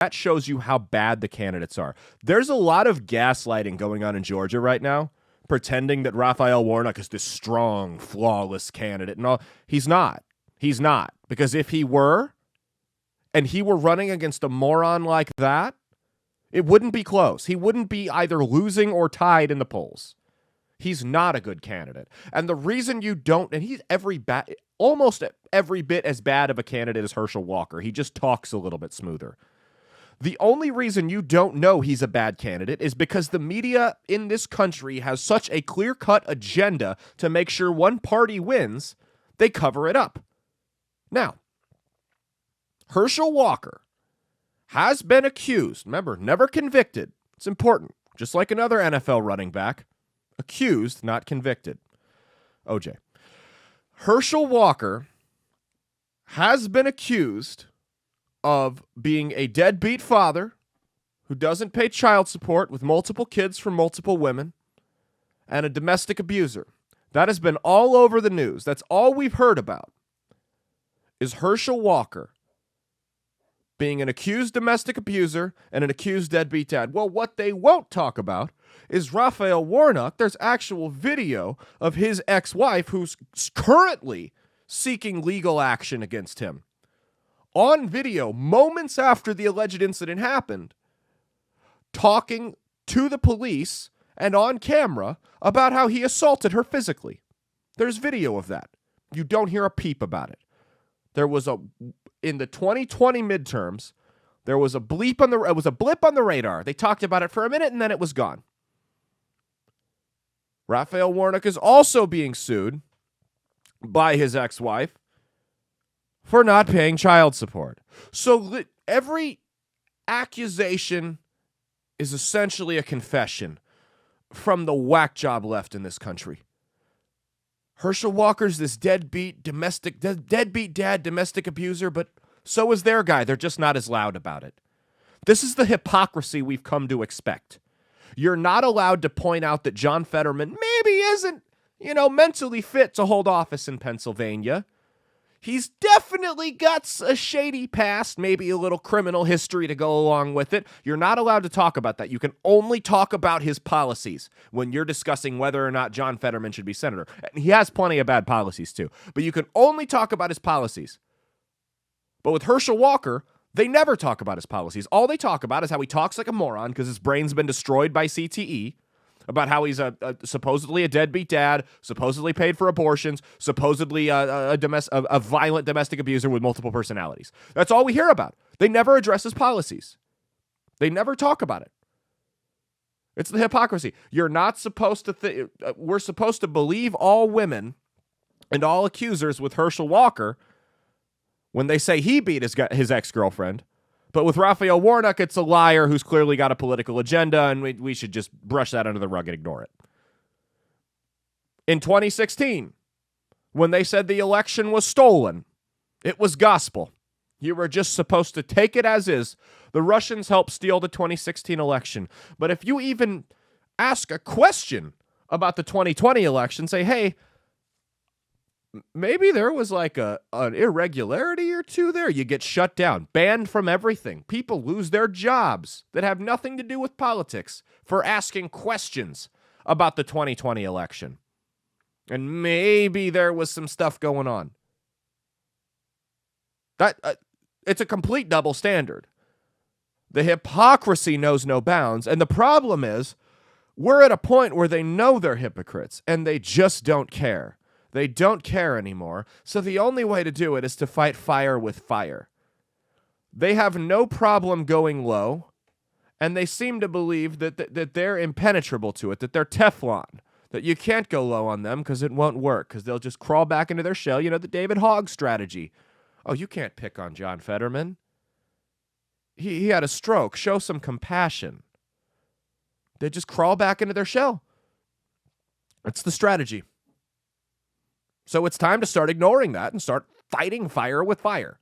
that shows you how bad the candidates are. There's a lot of gaslighting going on in Georgia right now, pretending that Raphael Warnock is this strong, flawless candidate and all. He's not. He's not. Because if he were, and he were running against a moron like that, it wouldn't be close. He wouldn't be either losing or tied in the polls. He's not a good candidate. And the reason you don't, and he's almost every bit as bad of a candidate as Herschel Walker. He just talks a little bit smoother. The only reason you don't know he's a bad candidate is because the media in this country has such a clear-cut agenda to make sure one party wins, they cover it up. Now, Herschel Walker has been accused, remember, never convicted. It's important, just like another NFL running back. Accused, not convicted. OJ. Herschel Walker has been accused of being a deadbeat father who doesn't pay child support with multiple kids from multiple women and a domestic abuser. That has been all over the news. That's all we've heard about is Herschel Walker being an accused domestic abuser and an accused deadbeat dad. Well, what they won't talk about is Raphael Warnock. There's actual video of his ex-wife who's currently seeking legal action against him. On video, moments after the alleged incident happened, talking to the police and on camera about how he assaulted her physically. There's video of that. You don't hear a peep about it. In the 2020 midterms, there was a blip on the radar. They talked about it for a minute and then it was gone. Raphael Warnock is also being sued by his ex-wife for not paying child support. So every accusation is essentially a confession from the whack job left in this country. Herschel Walker's this deadbeat dad, domestic abuser, but so is their guy. They're just not as loud about it. This is the hypocrisy we've come to expect. You're not allowed to point out that John Fetterman maybe isn't, mentally fit to hold office in Pennsylvania. He's definitely got a shady past, maybe a little criminal history to go along with it. You're not allowed to talk about that. You can only talk about his policies when you're discussing whether or not John Fetterman should be senator. And he has plenty of bad policies too, but you can only talk about his policies. But with Herschel Walker, they never talk about his policies. All they talk about is how he talks like a moron because his brain's been destroyed by CTE, about how he's supposedly a deadbeat dad, supposedly paid for abortions, supposedly a violent domestic abuser with multiple personalities. That's all we hear about. They never address his policies. They never talk about it. It's the hypocrisy. You're not supposed to we're supposed to believe all women and all accusers with Herschel Walker when they say he beat his ex-girlfriend. But with Raphael Warnock, it's a liar who's clearly got a political agenda, and we should just brush that under the rug and ignore it. In 2016, when they said the election was stolen, it was gospel. You were just supposed to take it as is. The Russians helped steal the 2016 election. But if you even ask a question about the 2020 election, say, hey, maybe there was like an irregularity or two there. You get shut down, banned from everything. People lose their jobs that have nothing to do with politics for asking questions about the 2020 election. And maybe there was some stuff going on. It's a complete double standard. The hypocrisy knows no bounds. And the problem is we're at a point where they know they're hypocrites and they just don't care. They don't care anymore, so the only way to do it is to fight fire with fire. They have no problem going low, and they seem to believe that they're impenetrable to it, that they're Teflon, that you can't go low on them because it won't work, because they'll just crawl back into their shell. The David Hogg strategy. Oh, you can't pick on John Fetterman. He had a stroke. Show some compassion. They just crawl back into their shell. That's the strategy. So it's time to start ignoring that and start fighting fire with fire.